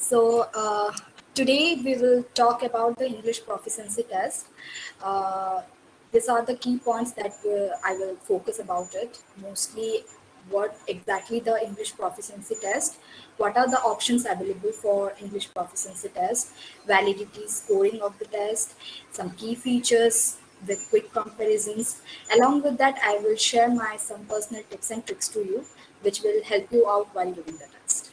So today we will talk about the English proficiency test. Uh, these are the key points that I will focus about it. Mostly, what exactly the English proficiency test? What are the options available for English proficiency test? Validity, scoring of the test, some key features with quick comparisons. Along with that, I will share my some personal tips and tricks to you, which will help you out while giving the test.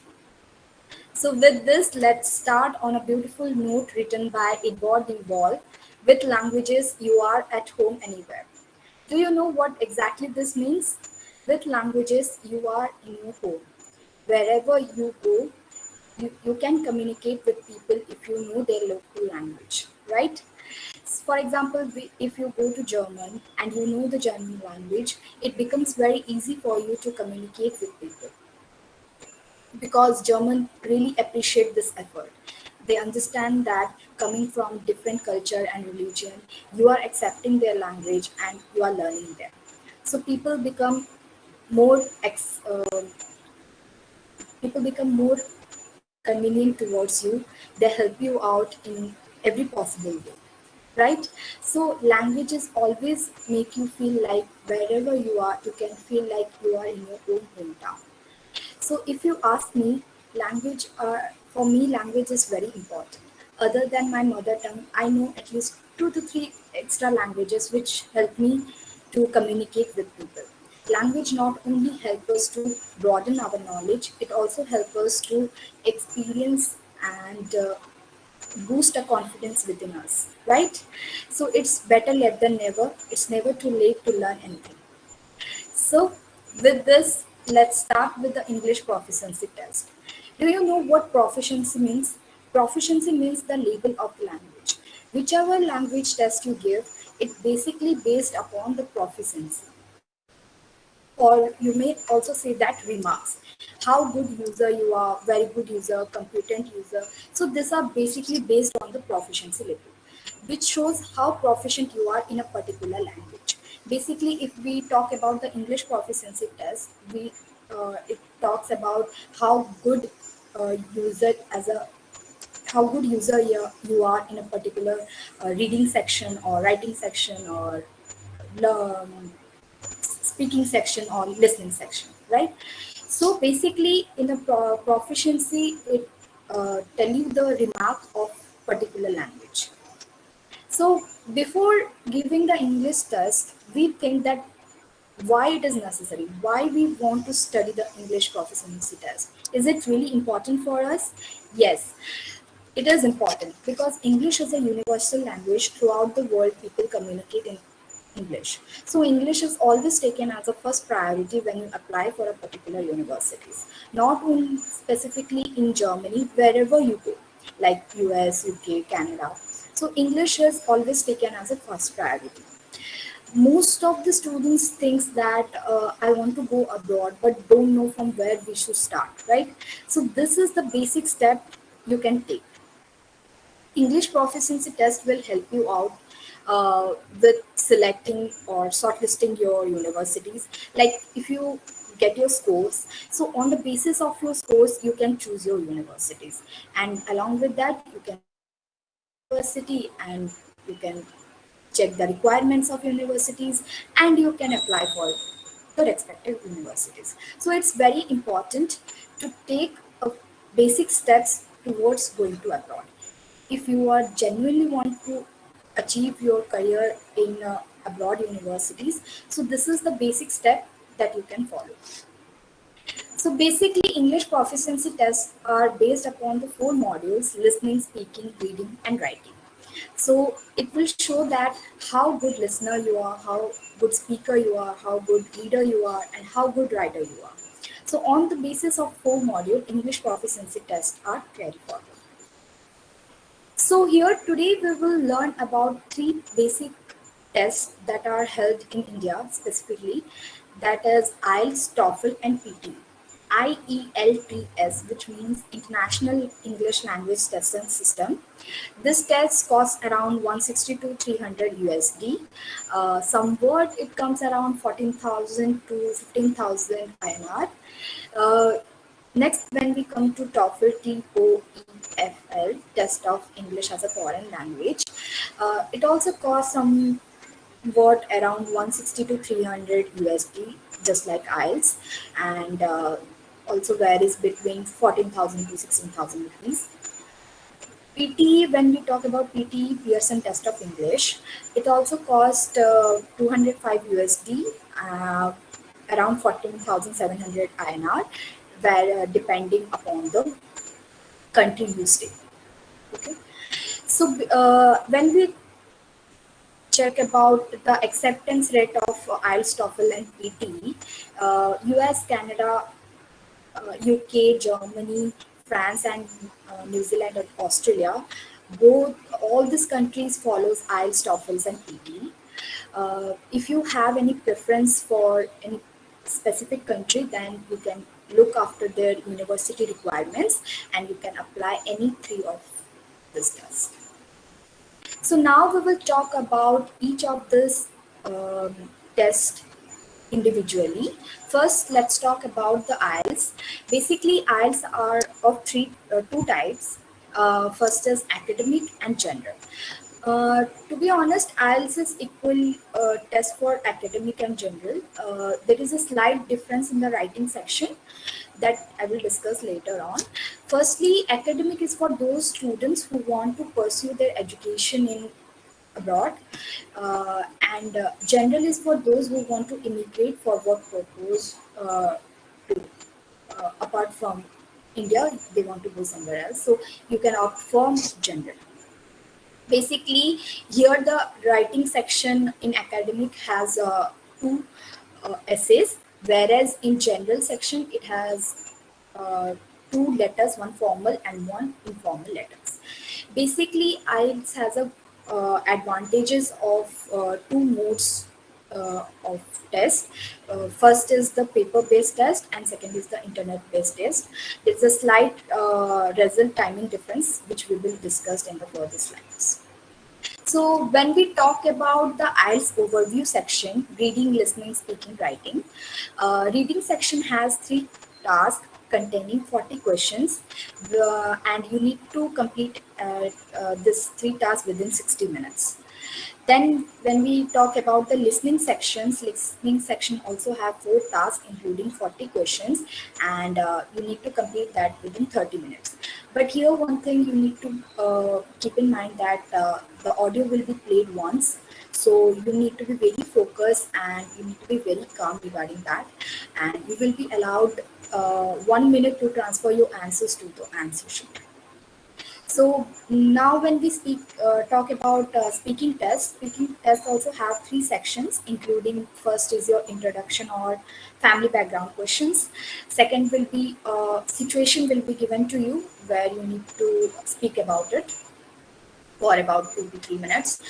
So, with this, let's start on a beautiful note written by Edward de Wall. With languages, you are at home anywhere. Do you know what exactly this means? With languages, you are in your home. Wherever you go, you can communicate with people if you know their local language, right? For example, if you go to German and you know the German language, it becomes very easy for you to communicate with people because German really appreciate this effort. They understand that coming from different culture and religion, you are accepting their language and you are learning them. So more people become more convenient towards you. They help you out in every possible way, right? So languages always make you feel like wherever you are, you can feel like you are in your own hometown. So if you ask me, for me, language is very important. Other than my mother tongue, I know at least 2 to 3 extra languages which help me to communicate with people. Language not only help us to broaden our knowledge, it also help us to experience and boost a confidence within us, right? So it's better late than never. It's never too late to learn anything. So, with this, let's start with the English proficiency test. Do you know what proficiency means? Proficiency means the level of the language. Whichever language test you give, it basically based upon the proficiency. Or you may also say that remarks. How good user you are, very good user, competent user. So these are basically based on the proficiency level, which shows how proficient you are in a particular language. Basically, if we talk about the English proficiency test, we it talks about how good user as a how good user you are in a particular reading section or writing section or um, speaking section or listening section, right? So basically, in a proficiency, it tell you the remark of particular language. So before giving the English test, we think that why it is necessary, why we want to study the English proficiency test. Is it really important for us? Yes, it is important because English is a universal language. Throughout the world, people communicate in English. So English is always taken as a first priority when you apply for a particular universities. Not only specifically in Germany, wherever you go, like US, UK, Canada. So English is always taken as a first priority. Most of the students thinks that I want to go abroad but don't know from where we should start, right? So this is the basic step you can take. English proficiency test will help you out with selecting or shortlisting your universities. Like if you get your scores, so on the basis of your scores, you can choose your universities, and along with that, you can search for your university and you can check the requirements of universities and you can apply for the respective universities. So it's very important to take a basic steps towards going to abroad. If you are genuinely want to achieve your career in abroad universities, so this is the basic step that you can follow. So basically, English proficiency tests are based upon the 4 modules: listening, speaking, reading, and writing. So it will show that how good listener you are, how good speaker you are, how good reader you are, and how good writer you are. So on the basis of 4 modules, English proficiency tests are carried forward. So here today we will learn about 3 basic tests that are held in India specifically, that is IELTS, TOEFL and PT. IELTS, which means International English Language Testing System. This test costs around 160 to 300 USD. Some word it comes around 14,000 to 15,000 INR. Uh, Next, when we come to TOEFL, TOEFL, Test of English as a Foreign Language, it also costs somewhat around 160 to 300 USD, just like IELTS, and also varies between 14,000 to 16,000 rupees. PTE, when we talk about PTE, Pearson Test of English, it also cost 205 USD, around 14,700 INR, where depending upon the country you stay. Okay, so when we check about the acceptance rate of IELTS, TOEFL, and PTE, US, Canada, UK, Germany, France, and New Zealand and Australia. Both all these countries follows IELTS, TOEFLs, and PTE. If you have any preference for any specific country, then you can look after their university requirements and you can apply any three of these tests. So now we will talk about each of these tests individually. First, let's talk about the IELTS. Basically, IELTS are of two types. First is academic and general. To be honest, IELTS is equal test for academic and general. There is a slight difference in the writing section that I will discuss later on. Firstly, academic is for those students who want to pursue their education in abroad, and general is for those who want to immigrate for work purpose to apart from India, they want to go somewhere else. So you can opt for general. Basically, here the writing section in academic has two essays, whereas in general section it has two letters, one formal and one informal letters. Basically, IELTS has a advantages of two modes of test. First is the paper-based test, and second is the internet-based test. There's a slight result timing difference, which we will discuss in the further slides. So when we talk about the IELTS overview section, reading, listening, speaking, writing, reading section has three tasks containing 40 questions, and you need to complete this three tasks within 60 minutes. Then when we talk about the listening section also have four tasks including 40 questions, and you need to complete that within 30 minutes. But here one thing you need to keep in mind that the audio will be played once, so you need to be very focused and you need to be very calm regarding that, and you will be allowed 1 minute to transfer your answers to the answer sheet. So now when we talk about speaking tests also have three sections, including first is your introduction or family background questions. Second will be situation will be given to you where you need to speak about it for about 2 to 3 minutes.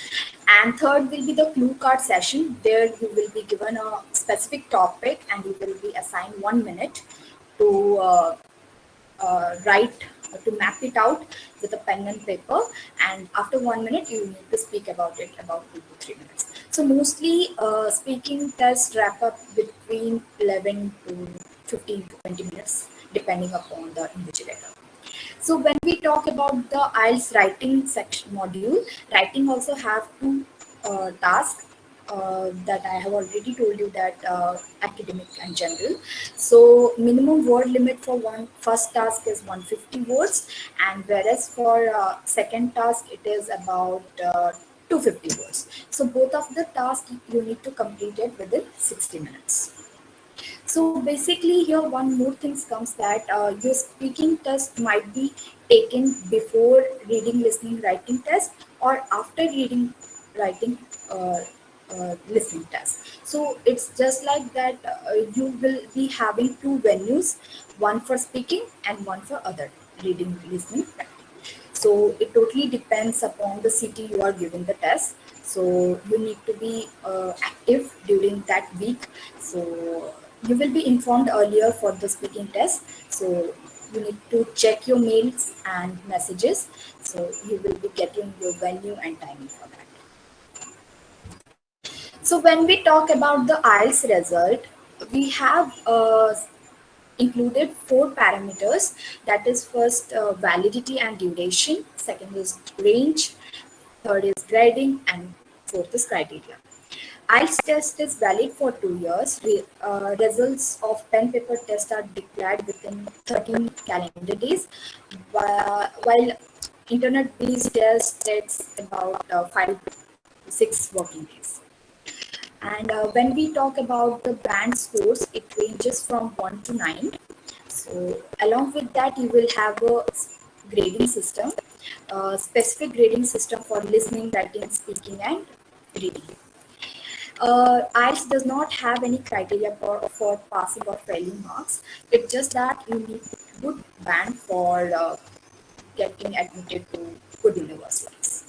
And third will be the clue card session. There you will be given a specific topic and you will be assigned 1 minute to write to map it out with a pen and paper, and after 1 minute you need to speak about it about 2 to 3 minutes. So mostly speaking tests wrap up between 11 to 15 to 20 minutes depending upon the invigilator. So when we talk about the IELTS writing section module, writing also have two tasks that I have already told you, that academic and general. So minimum word limit for one first task is 150 words, and whereas for second task it is about 250 words. So both of the tasks you need to complete it within 60 minutes. So basically here one more thing comes that your speaking test might be taken before reading, listening, writing test, or after reading, writing, listening test. So it's just like that you will be having two venues, one for speaking and one for other, reading, listening, writing. So it totally depends upon the city you are giving the test. So you need to be active during that week. So you will be informed earlier for the speaking test. So you need to check your mails and messages. So you will be getting your venue and timing for that. So when we talk about the IELTS result, we have included four parameters, that is first validity and duration, second is range, third is grading, and fourth is criteria. IELTS test is valid for 2 years. Results of pen paper test are declared within 13 calendar days, while internet-based test takes about 5 to 6 working days. And when we talk about the band scores, it ranges from 1 to 9. So, along with that, you will have a grading system, specific grading system for listening, writing, speaking, and reading. IELTS does not have any criteria for passing or failing marks. It's just that you need good band for getting admitted to good universities.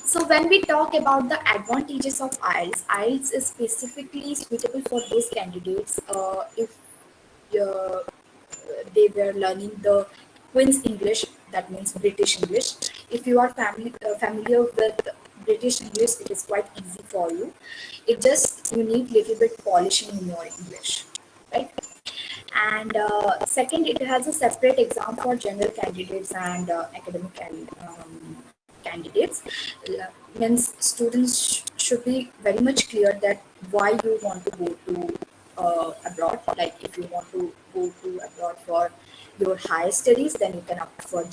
So when we talk about the advantages of IELTS, IELTS is specifically suitable for those candidates if uh, they were learning the Queen's English, that means British English. If you are familiar with British English, it is quite easy for you. It just you need little bit polishing in your English, right? And second, it has a separate exam for general candidates and academic candidates. Means students should be very much clear that why you want to go to abroad. Like if you want to go to abroad for your higher studies, then you can opt for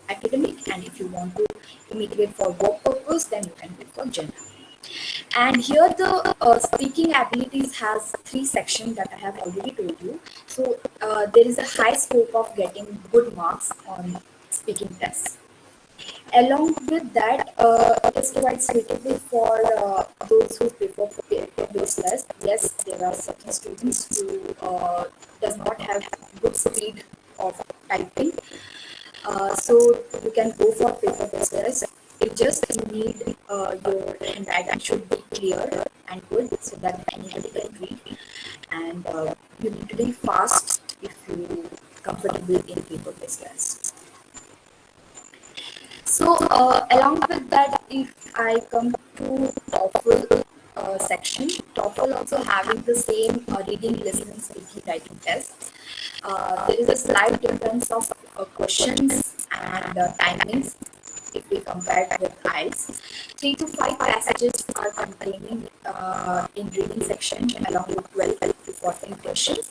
academic, and if you want to immigrate for work purpose, then you can go for general. And here the speaking abilities has 3 sections that I have already told you. So there is a high scope of getting good marks on speaking tests. Along with that, it is quite suitable for those who prefer paper-based test. Yes, there are certain students who does not have good speed of typing, so you can go for paper-based test. It just you need your handwriting should be clear and good so that anybody can read, and you need to be fast if you comfortable in paper-based test. So, along with that, if I come to TOEFL section, TOEFL also having the same reading, listening, speaking, writing test. There is a slight difference of questions and timings if we compare it with IELTS. 3 to 5 passages are contained in reading section along with 12 to 14 questions,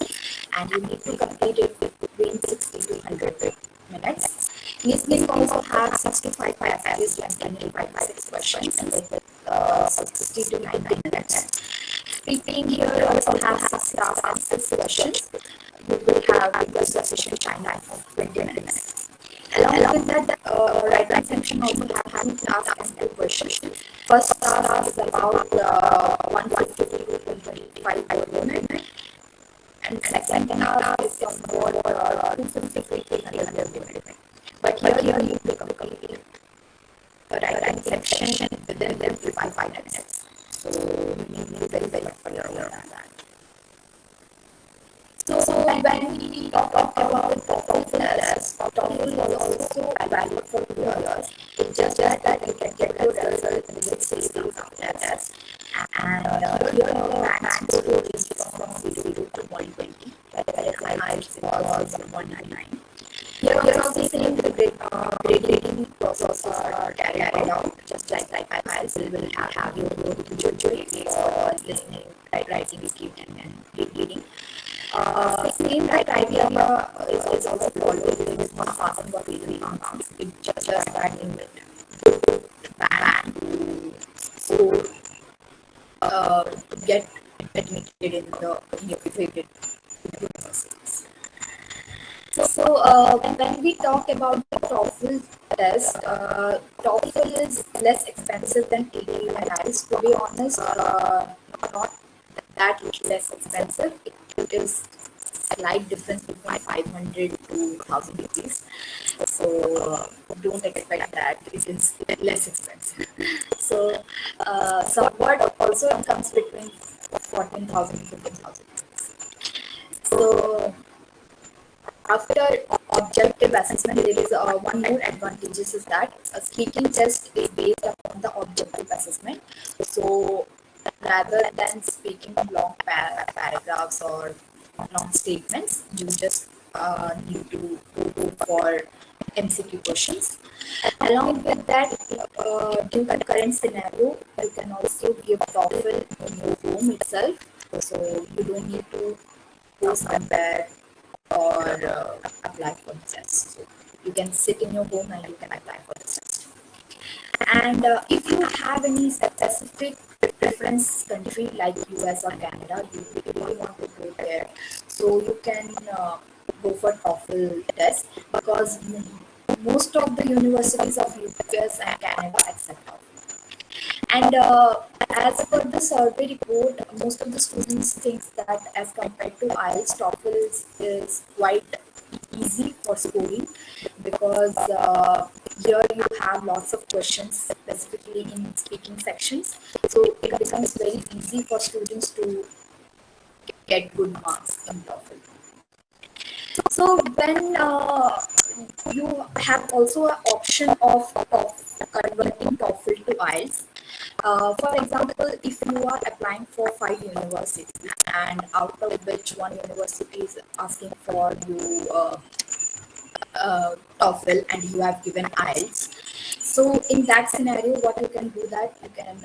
and you need to complete it between 60 to 100 minutes. Listening also has 65 passages containing 5 to 6 questions with 60 to 90 minutes. Speaking here also has 6 tasks and 6 questions. You will have the sufficient time of 20 minutes. Along with that, writing section also have 2 tasks and 2 questions. First task is about 150 to 125 per minute, and second task is somewhat 250 to 300 per minute. But here you need to complete the writing section within 55 minutes. So you need to be very clear on that. So when we talk about TOEFL test, TOEFL was also valid for 2 years. It's just that you can get the result within 6 days of the test. And here the max score is from 0 to 120. Whereas IELTS was 199. Here also same the grading process are carried out just like IELTS will have your individual for listening, writing, speaking, and reading. Same criteria is also followed. There is not passing or failing marks. It just that in good band to get admitted in your favorite universities. So when we talk about the TOEFL test, TOEFL is less expensive than TOEFL and IELTS. To be honest, not that less expensive. It is slight difference between 500 to 1,000 rupees. So don't expect that it is less expensive. So somewhat also it comes between 14,000 to 15,000 rupees. So after objective assessment, there is one more advantage is that a speaking test is based upon the objective assessment. So rather than speaking long paragraphs or long statements. You just need to go for MCQ questions. Along with that, due to current scenario, you can also give TOEFL in your home itself. So you don't need to go somewhere or apply for the test. So you can sit in your home and you can apply for the test. And if you have any specific preference country like US or Canada, you really want to go there, so you can go for TOEFL test because most of the universities of US and Canada accept TOEFL. And as per the survey report, most of the students think that as compared to IELTS, TOEFL is quite easy for scoring because here you have lots of questions specifically in speaking sections. So it becomes very easy for students to get good marks in TOEFL. So when you have also an option of converting TOEFL to IELTS. For example, if you are applying for 5 universities and out of which one university is asking for you TOEFL and you have given IELTS, so in that scenario, what you can do that you can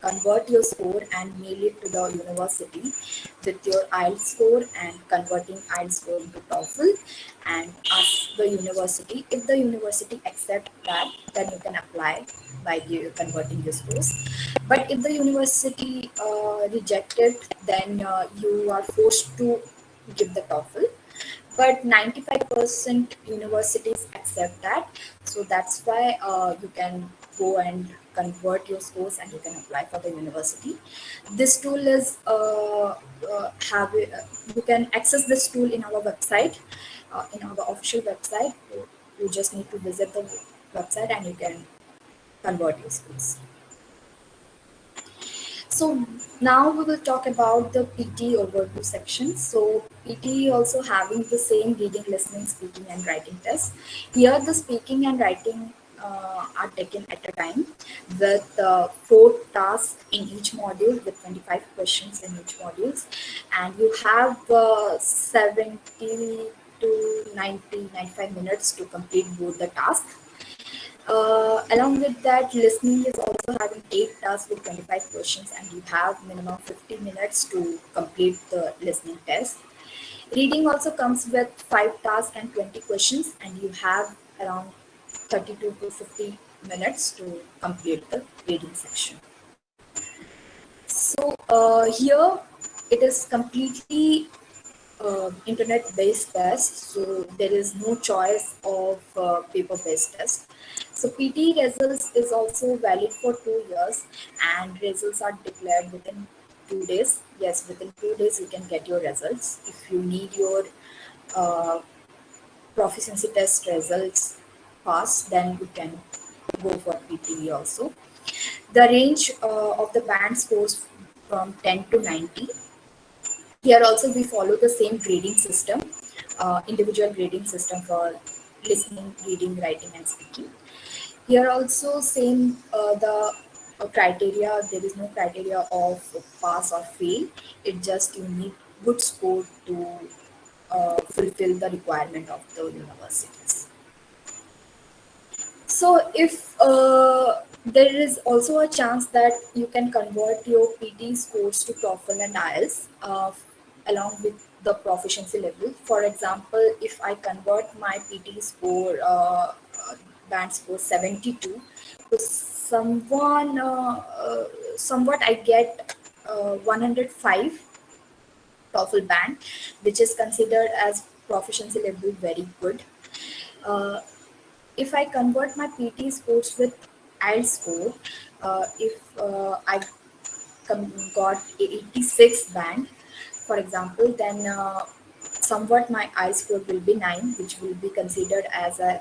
convert your score and mail it to the university with your IELTS score and converting IELTS score into TOEFL and ask the university. If the university accept that, then you can apply by converting your scores. But if the university reject it, then you are forced to give the TOEFL, but 95% universities accept that, so that's why you can go and convert your scores and you can apply for the university. This tool is you can access this tool in our website, in our official website. You just need to visit the website and you can convert your scores. So now we will talk about the PT overview section. So PT also having the same reading, listening, speaking, and writing test. Here the speaking and writing are taken at a time with 4 tasks in each module with 25 questions in each modules, and you have 70 to 90, 95 minutes to complete both the tasks. Along with that, listening is also having 8 tasks with 25 questions, and you have minimum 50 minutes to complete the listening test. Reading also comes with 5 tasks and 20 questions, and you have around 32 to 50 minutes to complete the reading section. So here it is completely internet based test, so there is no choice of paper based test. So PT results is also valid for 2 years and results are declared within 2 days. Yes, within 2 days you can get your results. If you need your uh, proficiency test results fast, then you can go for PT also. The range of the band scores from 10 to 90. Here also we follow the same grading system, individual grading system for listening, reading, writing, and speaking. Here also same the criteria. There is no criteria of pass or fail. It just you need good score to fulfill the requirement of the universities. So if there is also a chance that you can convert your PT scores to TOEFL and IELTS along with the proficiency level. For example, if I convert my PT score, band score 72, to somewhat I get 105 TOEFL band, which is considered as proficiency level very good. Uh, if I convert my PT scores with IELTS score, if I got 86 band, for example, then somewhat my IELTS score will be 9, which will be considered as I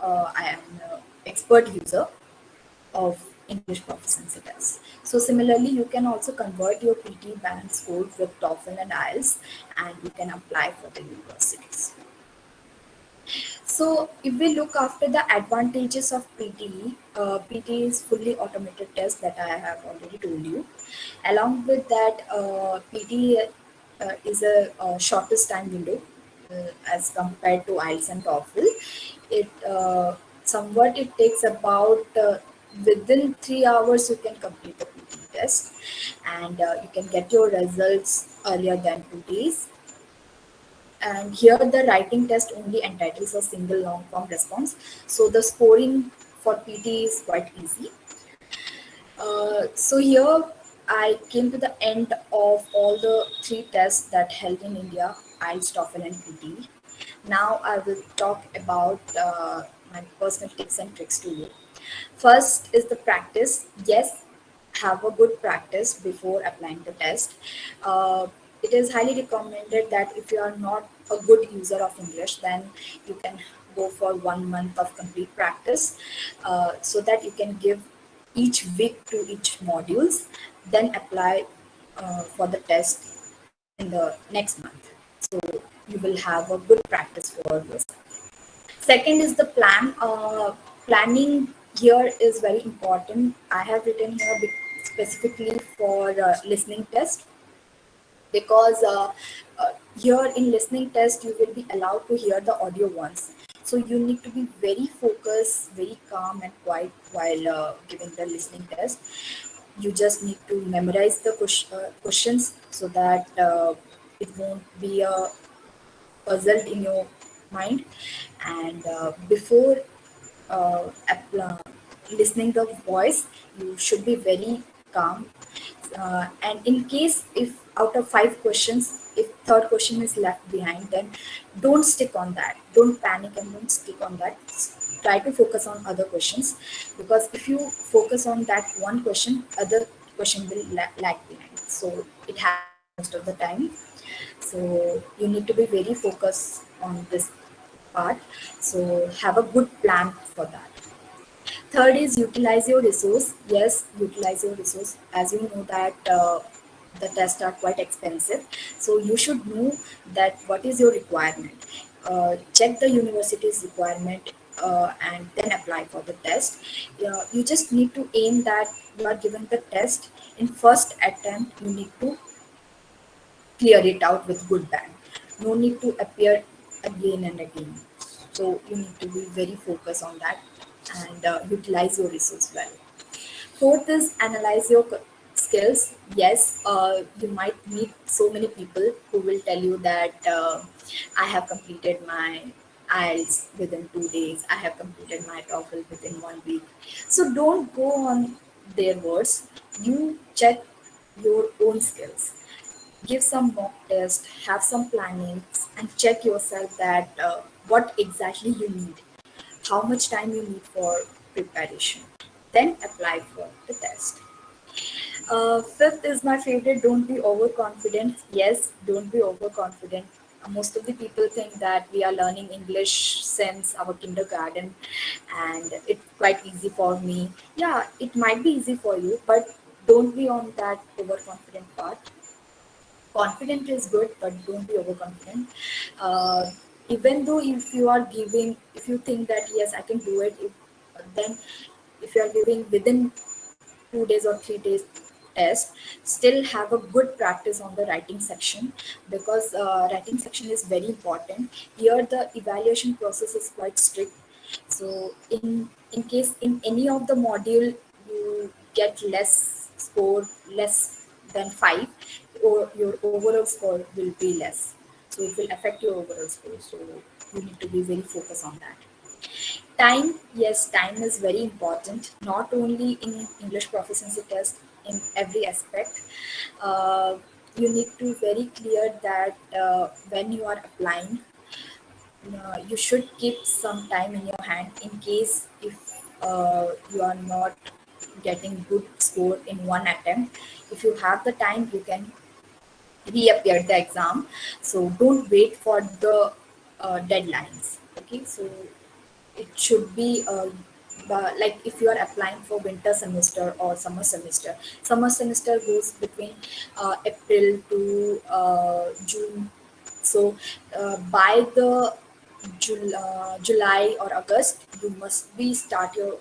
am an expert user of English proficiency test. So similarly, you can also convert your PT band score with TOEFL and IELTS, and you can apply for the universities. So if we look after the advantages of PT, PT is fully automated test that I have already told you. Along with that, PT is a shortest time window as compared to IELTS and TOEFL. It somewhat it takes about within 3 hours you can complete the PT test, and you can get your results earlier than 2 days. And here the writing test only entitles a single long form response, so the scoring for PT is quite easy. So here I came to the end of all the three tests that held in India: IELTS, TOEFL, and PT. Now I will talk about my personal tips and tricks to you. First is the practice. Yes, have a good practice before applying the test. It is highly recommended that if you are not a good user of English, then you can go for 1 month of complete practice, so that you can give each week to each modules, then apply for the test in the next month. So you will have a good practice for yourself. Second is the plan. Planning here is very important. I have written here specifically for listening test, because here in listening test you will be allowed to hear the audio once. So you need to be very focused, very calm and quiet while giving the listening test. You just need to memorize the questions, so that it won't be a puzzle in your mind. And before listening the voice, you should be very calm. And in case if out of 5 questions, if third question is left behind, then don't stick on that, don't panic and don't stick on that. Try to focus on other questions, because if you focus on that one question, other question will lag behind. So it happens most of the time. So you need to be very focused on this part. So have a good plan for that. Third is utilize your resource. Yes, utilize your resource. As you know that the tests are quite expensive, so you should know that what is your requirement. Check the university's requirement, and then apply for the test. You just need to aim that you are given the test in first attempt. You need to clear it out with good bang. No need to appear again and again. So you need to be very focused on that, and utilize your resource well. Fourth is analyze your skills. Yes, you might meet so many people who will tell you that I have completed my IELTS within 2 days. I have completed my TOEFL within 1 week. So don't go on their words. You check your own skills. Give some mock test, have some planning, and check yourself that what exactly you need, how much time you need for preparation. Then apply for the test. Fifth is my favorite. Don't be overconfident. Yes, don't be overconfident. Most of the people think that we are learning English since our kindergarten, and it's quite easy for me. Yeah, it might be easy for you, but don't be on that overconfident part. Confident is good, but don't be overconfident. Even though if you think that yes, I can do it, then if you are giving within 2 days or 3 days test, still have a good practice on the writing section, because writing section is very important. Here the evaluation process is quite strict. So in case in any of the module you get less score, less than 5, or your overall score will be less, so it will affect your overall score. So you need to be very focused on that. Time, yes, time is very important, not only in English proficiency test, in every aspect. You need to very clear that when you are applying, you should keep some time in your hand, in case if you are not getting good score in one attempt. If you have the time, you can reappear the exam. So don't wait for the deadlines. Okay, so it should be like if you are applying for winter semester or summer semester goes between April to June. So by the July or August, you must be start your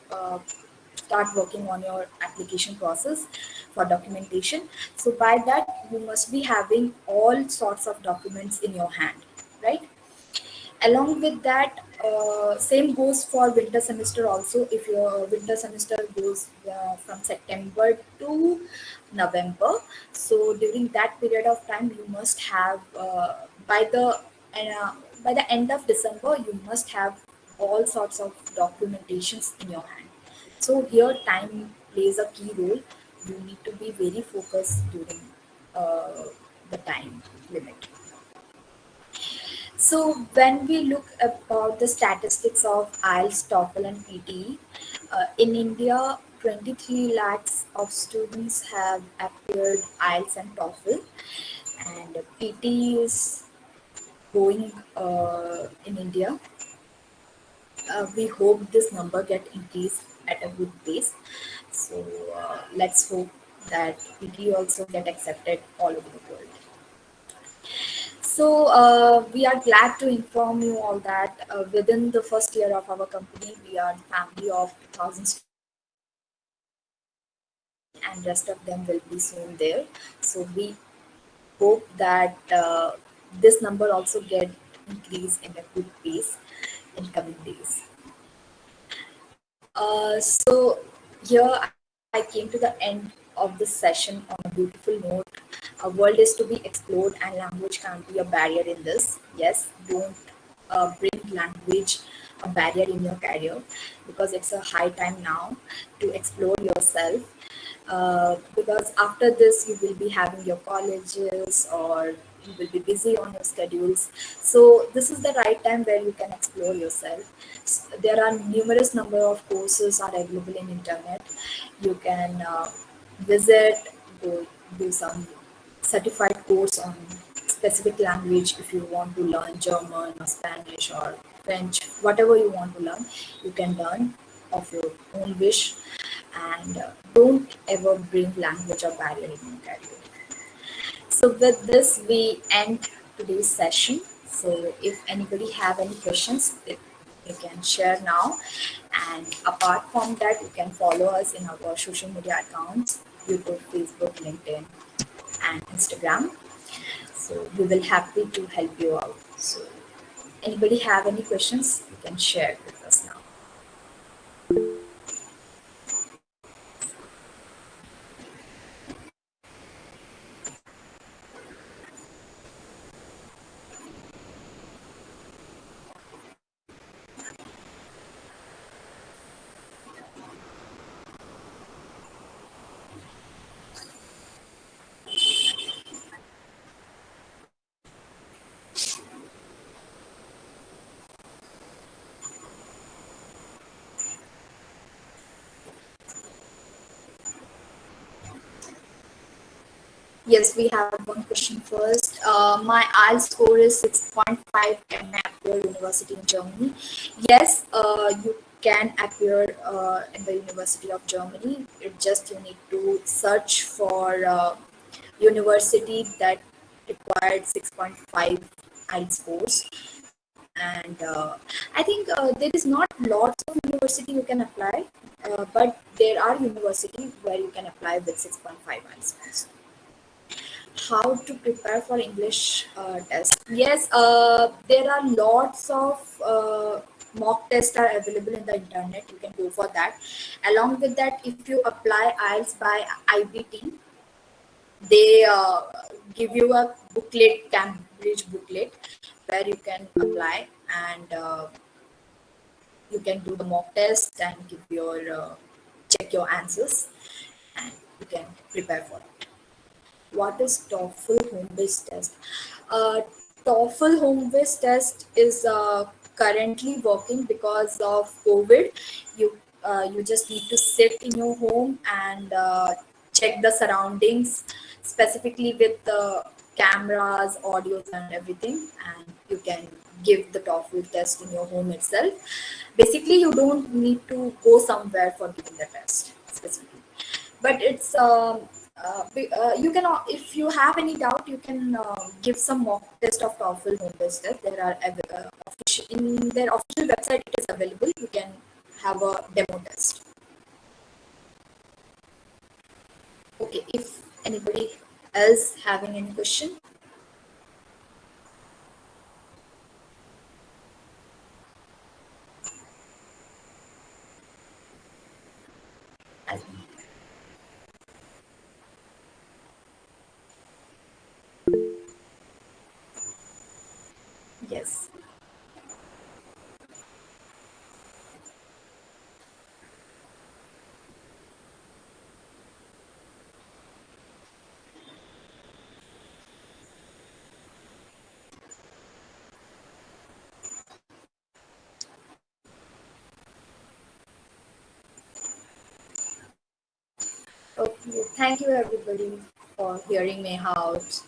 start working on your application process for documentation. So by that, you must be having all sorts of documents in your hand, right? Along with that, same goes for winter semester also. If your winter semester goes from September to November, so during that period of time, you must have uh, by the end of December, you must have all sorts of documentations in your hand. So here, time plays a key role. You need to be very focused during uh, the time limit. So when we look about the statistics of IELTS, TOEFL, and PTE, in India, 23 lakhs of students have appeared IELTS and TOEFL, and PTE is going in India. We hope this number get increased at a good pace. So let's hope that PTE also get accepted all over the world. So we are glad to inform you all that within the first year of our company, we are family of 2,000 and rest of them will be soon there. So we hope that this number also get increased in a good pace in coming days. So here I came to the end of this session on a beautiful note. A world is to be explored and language can't be a barrier in this. Yes, don't bring language a barrier in your career, because it's a high time now to explore yourself. Because after this you will be having your colleges, or you will be busy on your schedules. So this is the right time where you can explore yourself. There are numerous number of courses are available in internet. You can visit, do some certified course on specific language. If you want to learn German or Spanish or French, whatever you want to learn, you can learn of your own wish. And don't ever bring language or barrier in your career. So with this, we end today's session. So if anybody have any questions, you can share now. And apart from that, you can follow us in our social media accounts: YouTube, Facebook, LinkedIn, and Instagram. So we will happy to help you out. So anybody have any questions, you can share with us now. Yes, we have one question first. My IELTS score is 6.5. Can I appear university in Germany? Yes, you can appear in the University of Germany. It just you need to search for university that required 6.5 IELTS scores. And I think there is not lots of university you can apply, but there are universities where you can apply with 6.5 IELTS scores. How to prepare for English test? Yes, there are lots of mock tests are available in the internet. You can go for that. Along with that, if you apply IELTS by IBT, they give you a booklet, Cambridge booklet, where you can apply, and you can do the mock test and give your check your answers, and you can prepare for it. What is TOEFL home-based test? Uh, TOEFL home-based test is currently working because of COVID. You just need to sit in your home and check the surroundings, specifically with the cameras, audios, and everything, and you can give the TOEFL test in your home itself. Basically, you don't need to go somewhere for giving the test specifically, but it's you can if you have any doubt, you can give some mock test of TOEFL home based test. There are in their official website it is available. You can have a demo test. if anybody else having any question. I- Yes. Okay. Thank you everybody for hearing me out.